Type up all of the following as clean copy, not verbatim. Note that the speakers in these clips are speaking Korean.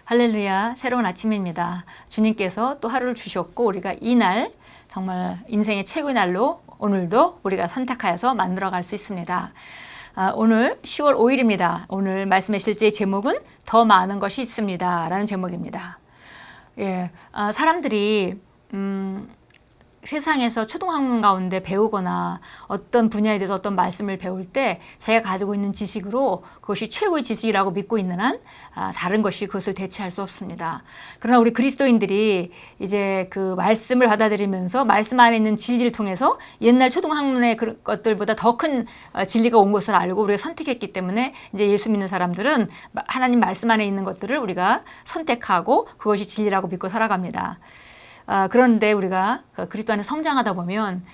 할렐루야, 새로운 아침입니다. 주님께서 또 하루를 주셨고 우리가 이 날 정말 인생의 최고의 날로 오늘도 우리가 선택하여서 만들어갈 수 있습니다. 오늘 10월 5일입니다. 오늘 말씀의 실제의 제목은 더 많은 것이 있습니다 라는 제목입니다. 사람들이 세상에서 초등학문 가운데 배우거나 어떤 분야에 대해서 어떤 말씀을 배울 때 자기가 가지고 있는 지식으로 그것이 최고의 지식이라고 믿고 있는 한 다른 것이 그것을 대체할 수 없습니다. 그러나 우리 그리스도인들이 이제 그 말씀을 받아들이면서 말씀 안에 있는 진리를 통해서 옛날 초등학문의 그런 것들보다 더 큰 진리가 온 것을 알고 우리가 선택했기 때문에 이제 예수 믿는 사람들은 하나님 말씀 안에 있는 것들을 우리가 선택하고 그것이 진리라고 믿고 살아갑니다. 그런데 우리가 그리스도 안에 성장하다 보면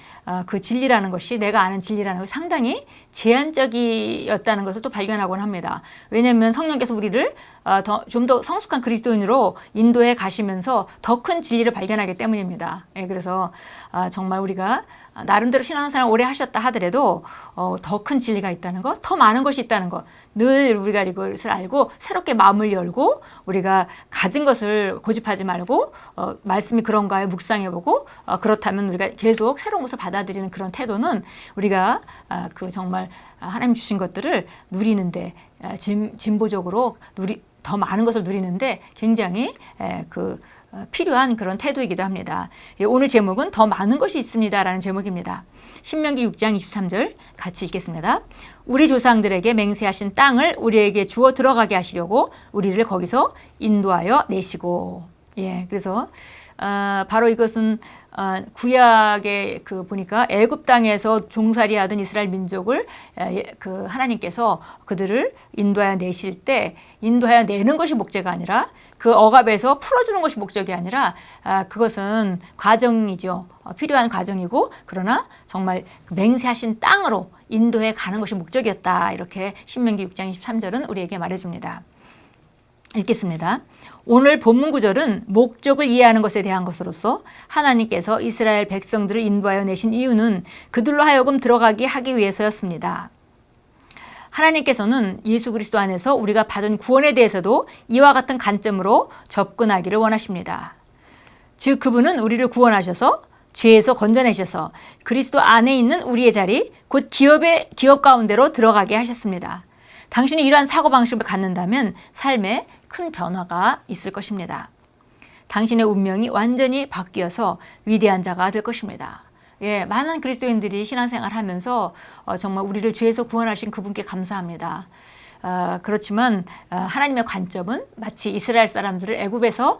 그 진리라는 것이 내가 아는 진리라는 것이 상당히 제한적이었다는 것을 또 발견하곤 합니다. 왜냐하면 성령께서 우리를 좀 더 성숙한 그리스도인으로 인도해 가시면서 더 큰 진리를 발견하기 때문입니다. 그래서 정말 우리가 나름대로 신앙생활 오래 하셨다 하더라도 더 큰 진리가 있다는 것, 더 많은 것이 있다는 것, 늘 우리가 이것을 알고 새롭게 마음을 열고 우리가 가진 것을 고집하지 말고 말씀이 그런가에 묵상해보고 그렇다면 우리가 계속 새로운 것을 받아들이는 그런 태도는 우리가 그 정말 하나님 주신 것들을 누리는데 진보적으로 더 많은 것을 누리는데 굉장히 필요한 그런 태도이기도 합니다. 오늘 제목은 더 많은 것이 있습니다 라는 제목입니다. 신명기 6장 23절 같이 읽겠습니다. 우리 조상들에게 맹세하신 땅을 우리에게 주어 들어가게 하시려고 우리를 거기서 인도하여 내시고. 그래서 바로 이것은 구약에 보니까 애굽 땅에서 종살이하던 이스라엘 민족을 하나님께서 그들을 인도하여 내실 때 인도하여 내는 것이 목재가 아니라 그 억압에서 풀어주는 것이 목적이 아니라 그것은 과정이죠. 필요한 과정이고 그러나 정말 맹세하신 땅으로 인도해 가는 것이 목적이었다. 이렇게 신명기 6장 23절은 우리에게 말해줍니다. 읽겠습니다. 오늘 본문 구절은 목적을 이해하는 것에 대한 것으로서 하나님께서 이스라엘 백성들을 인도하여 내신 이유는 그들로 하여금 들어가게 하기 위해서였습니다. 하나님께서는 예수 그리스도 안에서 우리가 받은 구원에 대해서도 이와 같은 관점으로 접근하기를 원하십니다. 즉 그분은 우리를 구원하셔서 죄에서 건져내셔서 그리스도 안에 있는 우리의 자리, 곧 기업 가운데로 들어가게 하셨습니다. 당신이 이러한 사고방식을 갖는다면 삶에 큰 변화가 있을 것입니다. 당신의 운명이 완전히 바뀌어서 위대한 자가 될 것입니다. 많은 그리스도인들이 신앙생활 하면서 정말 우리를 죄에서 구원하신 그분께 감사합니다. 그렇지만 하나님의 관점은 마치 이스라엘 사람들을 애굽에서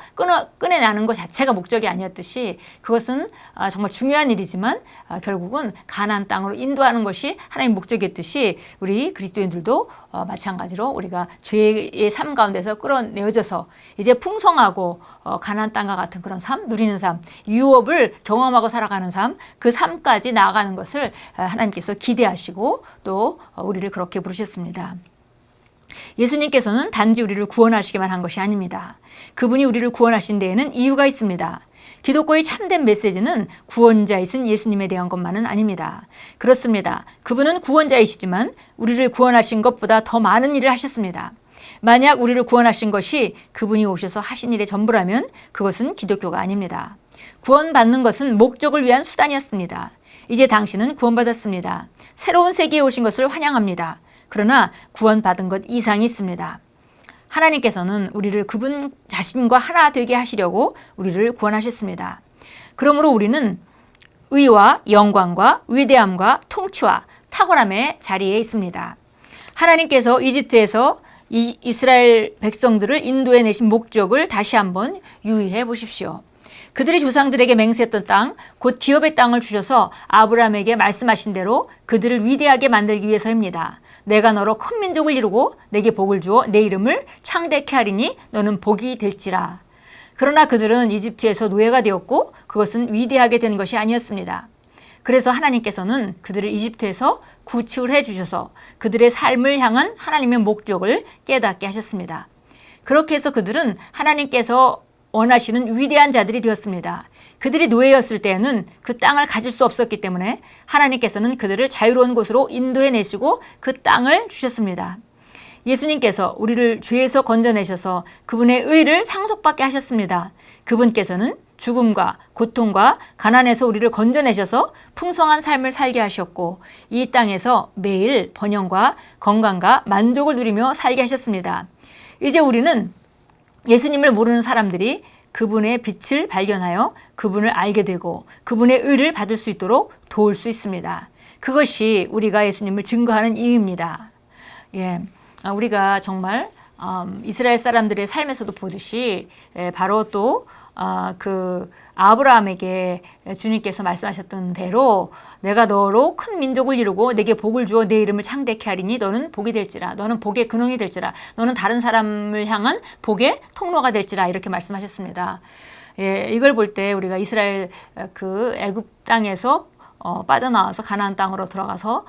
꺼내나는 것 자체가 목적이 아니었듯이 그것은 정말 중요한 일이지만 결국은 가나안 땅으로 인도하는 것이 하나님의 목적이었듯이 우리 그리스도인들도 마찬가지로 우리가 죄의 삶 가운데서 끌어내어져서 이제 풍성하고 가나안 땅과 같은 그런 삶, 누리는 삶, 유업을 경험하고 살아가는 삶, 그 삶까지 나아가는 것을 하나님께서 기대하시고 또 우리를 그렇게 부르셨습니다. 예수님께서는 단지 우리를 구원하시기만 한 것이 아닙니다. 그분이 우리를 구원하신 데에는 이유가 있습니다. 기독교의 참된 메시지는 구원자이신 예수님에 대한 것만은 아닙니다. 그렇습니다. 그분은 구원자이시지만 우리를 구원하신 것보다 더 많은 일을 하셨습니다. 만약 우리를 구원하신 것이 그분이 오셔서 하신 일의 전부라면 그것은 기독교가 아닙니다. 구원받는 것은 목적을 위한 수단이었습니다. 이제 당신은 구원받았습니다. 새로운 세계에 오신 것을 환영합니다. 그러나 구원받은 것 이상이 있습니다. 하나님께서는 우리를 그분 자신과 하나 되게 하시려고 우리를 구원하셨습니다. 그러므로 우리는 의와 영광과 위대함과 통치와 탁월함의 자리에 있습니다. 하나님께서 이집트에서 이스라엘 백성들을 인도해 내신 목적을 다시 한번 유의해 보십시오. 그들의 조상들에게 맹세했던 땅, 곧 기업의 땅을 주셔서 아브라함에게 말씀하신 대로 그들을 위대하게 만들기 위해서입니다. 내가 너로 큰 민족을 이루고 내게 복을 주어 내 이름을 창대케 하리니 너는 복이 될지라. 그러나 그들은 이집트에서 노예가 되었고 그것은 위대하게 된 것이 아니었습니다. 그래서 하나님께서는 그들을 이집트에서 구출을 해주셔서 그들의 삶을 향한 하나님의 목적을 깨닫게 하셨습니다. 그렇게 해서 그들은 하나님께서 원하시는 위대한 자들이 되었습니다. 그들이 노예였을 때에는 그 땅을 가질 수 없었기 때문에 하나님께서는 그들을 자유로운 곳으로 인도해 내시고 그 땅을 주셨습니다. 예수님께서 우리를 죄에서 건져내셔서 그분의 의를 상속받게 하셨습니다. 그분께서는 죽음과 고통과 가난에서 우리를 건져내셔서 풍성한 삶을 살게 하셨고 이 땅에서 매일 번영과 건강과 만족을 누리며 살게 하셨습니다. 이제 우리는 예수님을 모르는 사람들이 그분의 빛을 발견하여 그분을 알게 되고 그분의 의를 받을 수 있도록 도울 수 있습니다. 그것이 우리가 예수님을 증거하는 이유입니다. 우리가 정말 이스라엘 사람들의 삶에서도 보듯이 바로 또 그 아브라함에게 주님께서 말씀하셨던 대로 내가 너로 큰 민족을 이루고 내게 복을 주어 내 이름을 창대케 하리니 너는 복이 될지라, 너는 복의 근원이 될지라, 너는 다른 사람을 향한 복의 통로가 될지라, 이렇게 말씀하셨습니다. 이걸 볼 때 우리가 이스라엘 그 애굽 땅에서 빠져나와서 가나안 땅으로 들어가서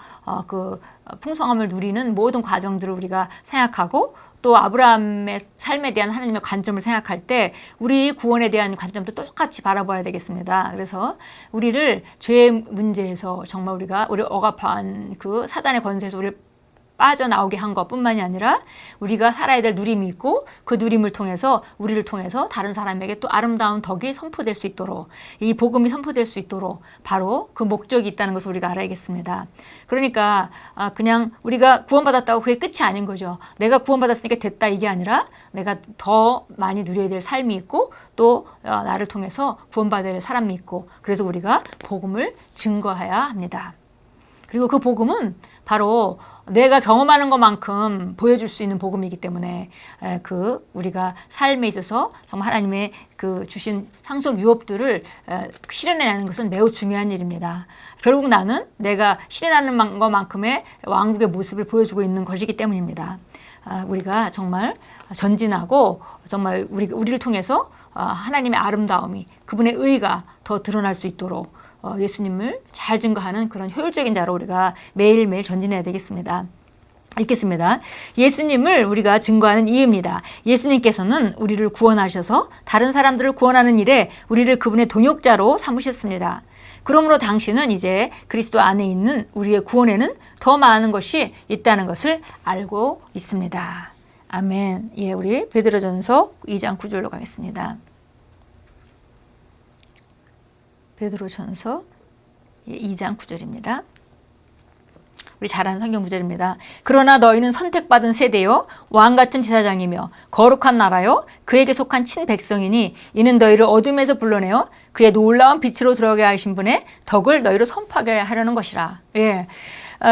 그 풍성함을 누리는 모든 과정들을 우리가 생각하고 또 아브라함의 삶에 대한 하나님의 관점을 생각할 때 우리 구원에 대한 관점도 똑같이 바라봐야 되겠습니다. 그래서 우리를 죄의 문제에서 정말 우리 억압한 그 사단의 권세에서 우리를 빠져나오게 한 것뿐만이 아니라 우리가 살아야 될 누림이 있고 그 누림을 통해서 우리를 통해서 다른 사람에게 또 아름다운 덕이 선포될 수 있도록, 이 복음이 선포될 수 있도록 바로 그 목적이 있다는 것을 우리가 알아야겠습니다. 그러니까 그냥 우리가 구원받았다고 그게 끝이 아닌 거죠. 내가 구원받았으니까 됐다 이게 아니라 내가 더 많이 누려야 될 삶이 있고 또 나를 통해서 구원받아야 될 사람이 있고, 그래서 우리가 복음을 증거해야 합니다. 그리고 그 복음은 바로 내가 경험하는 것만큼 보여줄 수 있는 복음이기 때문에 그 우리가 삶에 있어서 정말 하나님의 그 주신 상속 유업들을 실현해내는 것은 매우 중요한 일입니다. 결국 나는 내가 실현하는 것만큼의 왕국의 모습을 보여주고 있는 것이기 때문입니다. 우리가 정말 전진하고 정말 우리를 통해서 하나님의 아름다움이, 그분의 의가 더 드러날 수 있도록 예수님을 잘 증거하는 그런 효율적인 자로 우리가 매일매일 전진해야 되겠습니다. 읽겠습니다. 예수님을 우리가 증거하는 이유입니다. 예수님께서는 우리를 구원하셔서 다른 사람들을 구원하는 일에 우리를 그분의 동역자로 삼으셨습니다. 그러므로 당신은 이제 그리스도 안에 있는 우리의 구원에는 더 많은 것이 있다는 것을 알고 있습니다. 아멘. 우리 베드로전서 2장 9절로 가겠습니다. 베드로전서 2장 9절입니다. 우리 잘 아는 성경 구절입니다. 그러나 너희는 선택받은 세대요 왕같은 제사장이며 거룩한 나라요 그에게 속한 친백성이니 이는 너희를 어둠에서 불러내어 그의 놀라운 빛으로 들어가게 하신 분의 덕을 너희로 선포하게 하려는 것이라.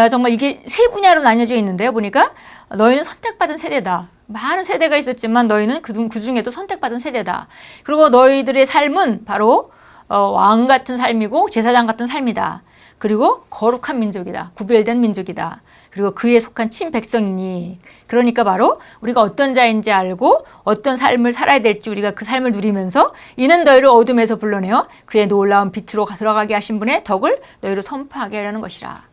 정말 이게 세 분야로 나뉘어져 있는데요. 보니까 너희는 선택받은 세대다. 많은 세대가 있었지만 너희는 그 중에도 선택받은 세대다. 그리고 너희들의 삶은 바로 왕 같은 삶이고 제사장 같은 삶이다. 그리고 거룩한 민족이다. 구별된 민족이다. 그리고 그에 속한 친백성이니, 그러니까 바로 우리가 어떤 자인지 알고 어떤 삶을 살아야 될지 우리가 그 삶을 누리면서 이는 너희를 어둠에서 불러내어 그의 놀라운 빛으로 들어가게 하신 분의 덕을 너희로 선포하게 하려는 것이라.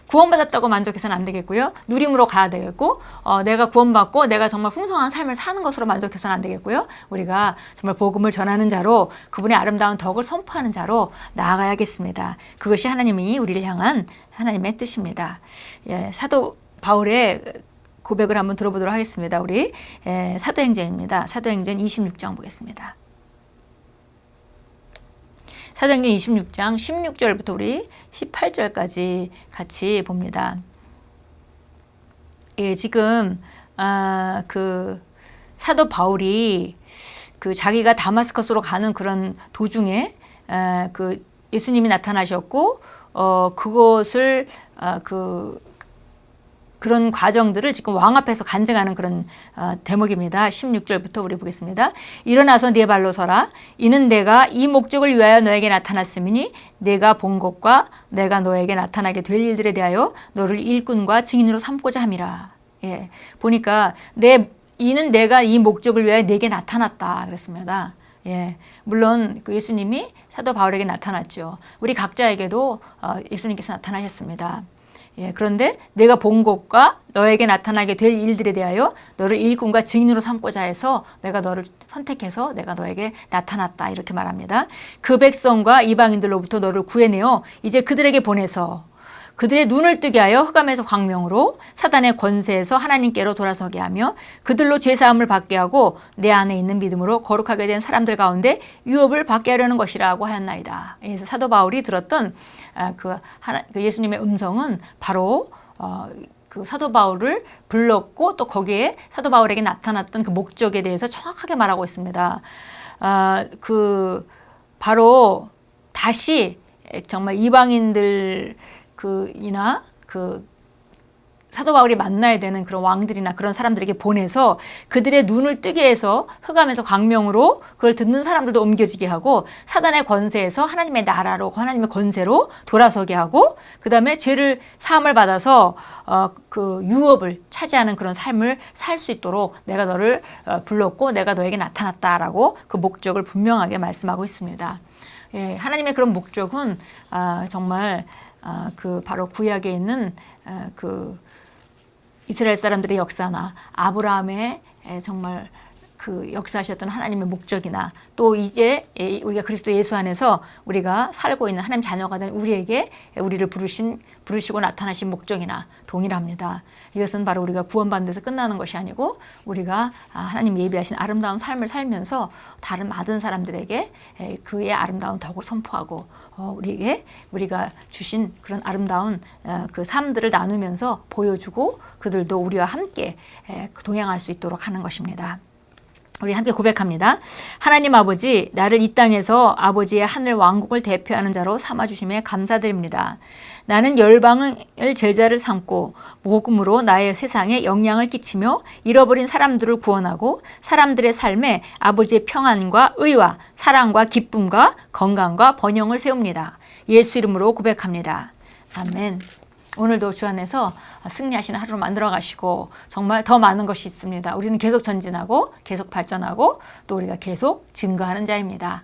구원받았다고 만족해서는 안 되겠고요. 누림으로 가야 되겠고, 내가 구원받고 내가 정말 풍성한 삶을 사는 것으로 만족해서는 안 되겠고요. 우리가 정말 복음을 전하는 자로, 그분의 아름다운 덕을 선포하는 자로 나아가야겠습니다. 그것이 하나님이 우리를 향한 하나님의 뜻입니다. 사도 바울의 고백을 한번 들어보도록 하겠습니다. 우리 사도행전입니다. 사도행전 26장 보겠습니다. 사도행전 26장 16절부터 우리 18절까지 같이 봅니다. 지금 그 사도 바울이 그 자기가 다마스커스로 가는 그런 도중에 그 예수님이 나타나셨고 그것을 그런 과정들을 지금 왕 앞에서 간증하는 그런 대목입니다. 16절부터 우리 보겠습니다. 일어나서 네 발로 서라. 이는 내가 이 목적을 위하여 너에게 나타났음이니 내가 본 것과 내가 너에게 나타나게 될 일들에 대하여 너를 일꾼과 증인으로 삼고자 함이라. 보니까 이는 내가 이 목적을 위하여 내게 나타났다 그랬습니다. 물론 그 예수님이 사도 바울에게 나타났죠. 우리 각자에게도 예수님께서 나타나셨습니다. 그런데 내가 본 것과 너에게 나타나게 될 일들에 대하여 너를 일꾼과 증인으로 삼고자 해서 내가 너를 선택해서 내가 너에게 나타났다 이렇게 말합니다. 그 백성과 이방인들로부터 너를 구해내어 이제 그들에게 보내서 그들의 눈을 뜨게 하여 흑암에서 광명으로 사단의 권세에서 하나님께로 돌아서게 하며 그들로 죄사함을 받게 하고 내 안에 있는 믿음으로 거룩하게 된 사람들 가운데 유업을 받게 하려는 것이라고 하였나이다. 그래서 사도 바울이 들었던 그 예수님의 음성은 바로 그 사도 바울을 불렀고 또 거기에 사도 바울에게 나타났던 그 목적에 대해서 정확하게 말하고 있습니다. 그 바로 다시 정말 이방인들 이나 사도 바울이 만나야 되는 그런 왕들이나 그런 사람들에게 보내서 그들의 눈을 뜨게 해서 흑암에서 광명으로 그걸 듣는 사람들도 옮겨지게 하고 사단의 권세에서 하나님의 나라로 하나님의 권세로 돌아서게 하고 그 다음에 죄를 사함을 받아서 그 유업을 차지하는 그런 삶을 살 수 있도록 내가 너를 불렀고 내가 너에게 나타났다라고 그 목적을 분명하게 말씀하고 있습니다. 예, 하나님의 그런 목적은 정말 그 바로 구약에 있는 그 이스라엘 사람들의 역사나 아브라함의 정말 그 역사하셨던 하나님의 목적이나 또 이제 우리가 그리스도 예수 안에서 우리가 살고 있는 하나님 자녀가 된 우리에게 우리를 부르시고 나타나신 목적이나 동일합니다. 이것은 바로 우리가 구원받는 데서 끝나는 것이 아니고 우리가 하나님 예비하신 아름다운 삶을 살면서 다른 많은 사람들에게 그의 아름다운 덕을 선포하고 우리가 주신 그런 아름다운 그 삶들을 나누면서 보여주고 그들도 우리와 함께 동행할 수 있도록 하는 것입니다. 우리 함께 고백합니다. 하나님 아버지, 나를 이 땅에서 아버지의 하늘 왕국을 대표하는 자로 삼아주심에 감사드립니다. 나는 열방을 제자를 삼고 복음으로 나의 세상에 영향을 끼치며 잃어버린 사람들을 구원하고 사람들의 삶에 아버지의 평안과 의와 사랑과 기쁨과 건강과 번영을 세웁니다. 예수 이름으로 고백합니다. 아멘. 오늘도 주 안에서 승리하시는 하루를 만들어 가시고 정말 더 많은 것이 있습니다. 우리는 계속 전진하고 계속 발전하고 또 우리가 계속 증거하는 자입니다.